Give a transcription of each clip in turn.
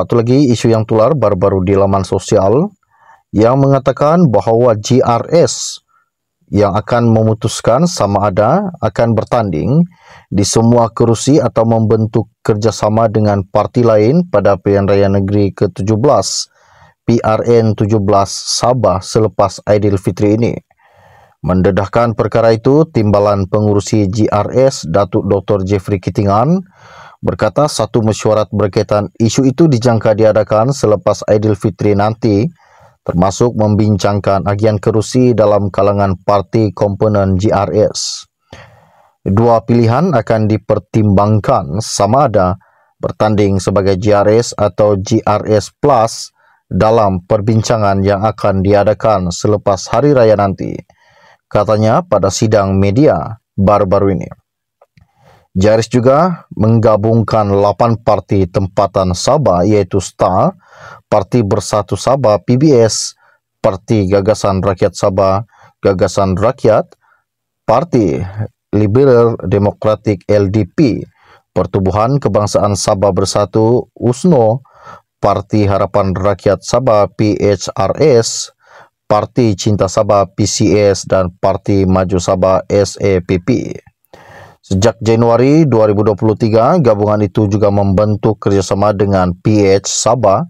Satu lagi isu yang tular baru-baru di laman sosial yang mengatakan bahawa GRS yang akan memutuskan sama ada akan bertanding di semua kerusi atau membentuk kerjasama dengan parti lain pada pilihan raya negeri ke-17 PRN 17 Sabah selepas Aidilfitri ini. Mendedahkan perkara itu, Timbalan Pengurusi GRS Datuk Dr. Jeffrey Kitingan berkata satu mesyuarat berkaitan isu itu dijangka diadakan selepas Aidilfitri nanti, termasuk membincangkan agian kerusi dalam kalangan parti komponen GRS. Dua pilihan akan dipertimbangkan sama ada bertanding sebagai GRS atau GRS Plus dalam perbincangan yang akan diadakan selepas hari raya nanti, katanya pada sidang media baru-baru ini. GRS juga menggabungkan 8 parti tempatan Sabah iaitu STAR, Parti Bersatu Sabah PBS, Parti Gagasan Rakyat Sabah Gagasan Rakyat, Parti Liberal Demokratik LDP, Pertubuhan Kebangsaan Sabah Bersatu USNO, Parti Harapan Rakyat Sabah PHRS, Parti Cinta Sabah PCS dan Parti Maju Sabah SAPP. Sejak Januari 2023, gabungan itu juga membentuk kerjasama dengan PH Sabah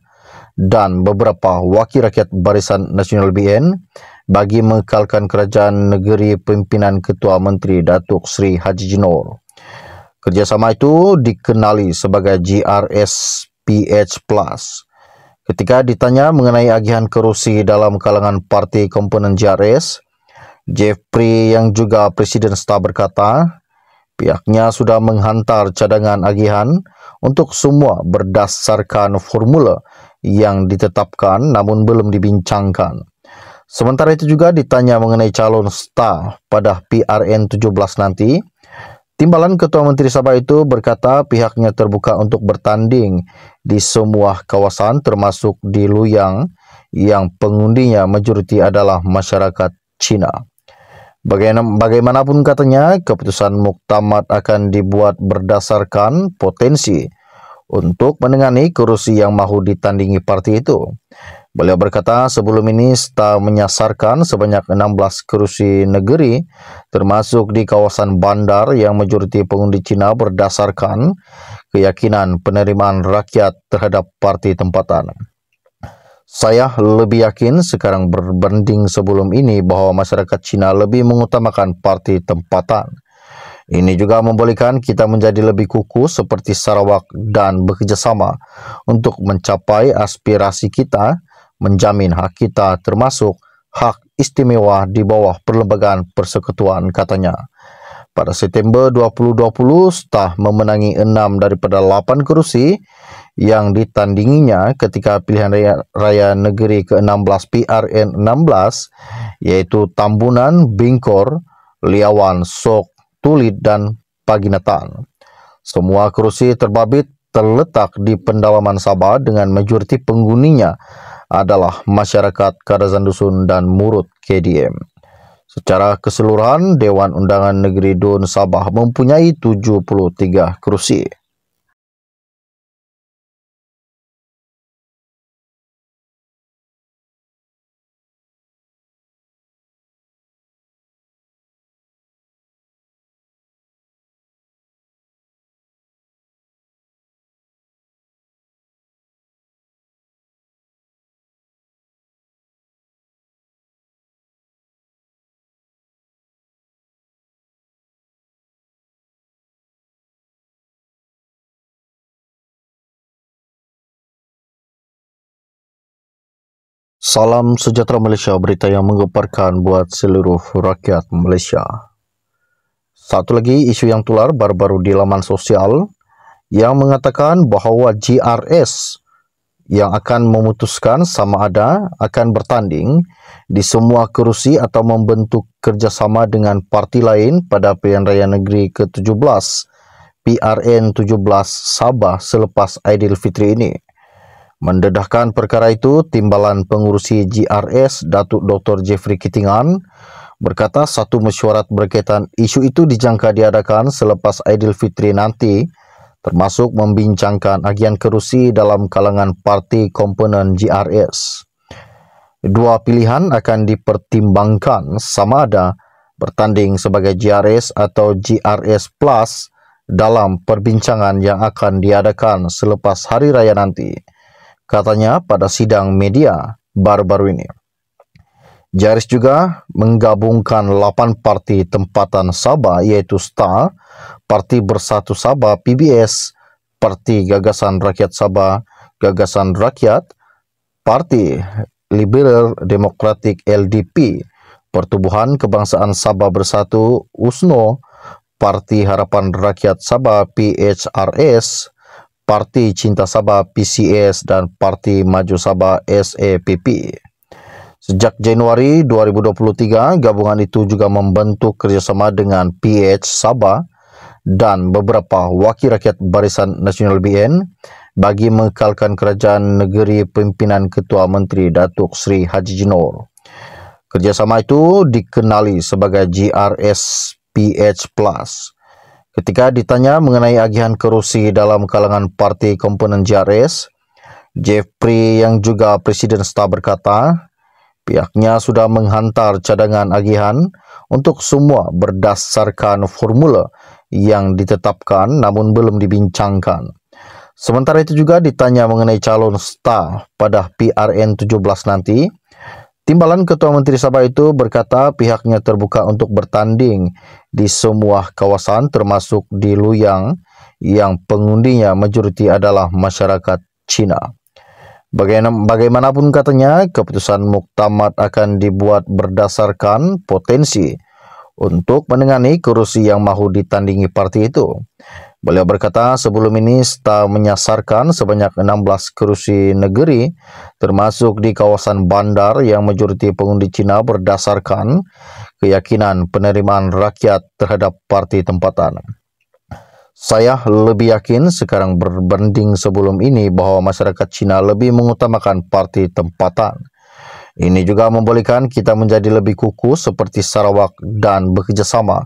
dan beberapa wakil rakyat Barisan Nasional BN bagi mengekalkan kerajaan negeri pimpinan Ketua Menteri Datuk Seri Haji Jinor. Kerjasama itu dikenali sebagai GRS PH Plus. Ketika ditanya mengenai agihan kerusi dalam kalangan parti komponen GRS, Jeffrey yang juga Presiden STAR berkata, pihaknya sudah menghantar cadangan agihan untuk semua berdasarkan formula yang ditetapkan namun belum dibincangkan. Sementara itu juga ditanya mengenai calon STAR pada PRN 17 nanti, Timbalan Ketua Menteri Sabah itu berkata pihaknya terbuka untuk bertanding di semua kawasan termasuk di Luyang yang pengundinya majoriti adalah masyarakat Cina. Bagaimanapun katanya, keputusan muktamad akan dibuat berdasarkan potensi untuk menengani kerusi yang mahu ditandingi parti itu. Beliau berkata sebelum ini STAR menyasarkan sebanyak 16 kerusi negeri termasuk di kawasan bandar yang majoriti pengundi Cina berdasarkan keyakinan penerimaan rakyat terhadap parti tempatan. Saya lebih yakin sekarang berbanding sebelum ini bahawa masyarakat Cina lebih mengutamakan parti tempatan. Ini juga membolehkan kita menjadi lebih kukuh seperti Sarawak dan bekerjasama untuk mencapai aspirasi kita, menjamin hak kita termasuk hak istimewa di bawah Perlembagaan Persekutuan, katanya. Pada September 2020, STAR memenangi 6 daripada 8 kerusi yang ditandinginya ketika pilihan raya negeri ke-16 PRN 16, yaitu Tambunan, Bingkor, Liawan, Sok, Tulid dan Paginatan. Semua kerusi terbabit terletak di pendalaman Sabah dengan majoriti penghuninya adalah masyarakat Kadazan Dusun dan Murut KDM. Secara keseluruhan, Dewan Undangan Negeri Dun Sabah mempunyai 73 kerusi. Salam sejahtera Malaysia, berita yang menggemparkan buat seluruh rakyat Malaysia. Satu lagi isu yang tular baru-baru di laman sosial yang mengatakan bahawa GRS yang akan memutuskan sama ada akan bertanding di semua kerusi atau membentuk kerjasama dengan parti lain pada pilihan raya negeri ke-17 PRN 17 Sabah selepas Aidilfitri ini. Mendedahkan perkara itu, Timbalan Pengurusi GRS Datuk Dr. Jeffrey Kitingan berkata satu mesyuarat berkaitan isu itu dijangka diadakan selepas Aidilfitri nanti, termasuk membincangkan agian kerusi dalam kalangan parti komponen GRS. Dua pilihan akan dipertimbangkan sama ada bertanding sebagai GRS atau GRS Plus dalam perbincangan yang akan diadakan selepas Hari Raya nanti, katanya pada sidang media baru-baru ini. GRS juga menggabungkan 8 parti tempatan Sabah iaitu STAR, Parti Bersatu Sabah PBS, Parti Gagasan Rakyat Sabah Gagasan Rakyat, Parti Liberal Demokratik LDP, Pertubuhan Kebangsaan Sabah Bersatu USNO, Parti Harapan Rakyat Sabah PHRS, Parti Cinta Sabah PCS dan Parti Maju Sabah SAPP. Sejak Januari 2023, gabungan itu juga membentuk kerjasama dengan PH Sabah dan beberapa wakil rakyat Barisan Nasional BN bagi mengekalkan kerajaan negeri pimpinan Ketua Menteri Datuk Seri Haji Jinor. Kerjasama itu dikenali sebagai GRS PH Plus. Ketika ditanya mengenai agihan kerusi dalam kalangan parti komponen GRS, Jeffrey yang juga Presiden STAR berkata, pihaknya sudah menghantar cadangan agihan untuk semua berdasarkan formula yang ditetapkan namun belum dibincangkan. Sementara itu juga ditanya mengenai calon STAR pada PRN 17 nanti, Timbalan Ketua Menteri Sabah itu berkata pihaknya terbuka untuk bertanding di semua kawasan termasuk di Luyang yang pengundinya majoriti adalah masyarakat Cina. Bagaimanapun katanya, keputusan muktamad akan dibuat berdasarkan potensi untuk menengani kerusi yang mahu ditandingi parti itu. Beliau berkata sebelum ini STAR menyasarkan sebanyak 16 kerusi negeri termasuk di kawasan bandar yang majoriti pengundi Cina berdasarkan keyakinan penerimaan rakyat terhadap parti tempatan. Saya lebih yakin sekarang berbanding sebelum ini bahawa masyarakat Cina lebih mengutamakan parti tempatan. Ini juga membolehkan kita menjadi lebih kukuh seperti Sarawak dan bekerjasama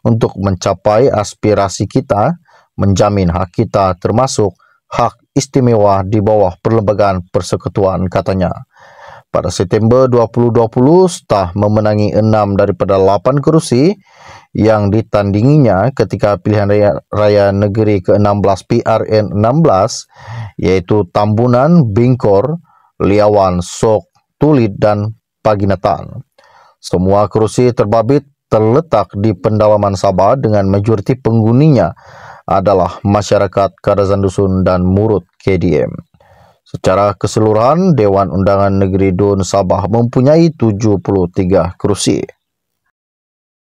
untuk mencapai aspirasi kita, menjamin hak kita termasuk hak istimewa di bawah Perlembagaan Persekutuan, katanya. Pada September 2020, STAR memenangi 6 daripada 8 kerusi yang ditandinginya ketika pilihan raya negeri ke-16 PRN 16, yaitu Tambunan, Bingkor, Liawan, Sok, Tulid dan Paginatan. Semua kerusi terbabit terletak di pendalaman Sabah dengan majoriti penghuninya adalah masyarakat Kadazan Dusun dan Murut KDM. Secara keseluruhan, Dewan Undangan Negeri Dun Sabah mempunyai 73 kerusi.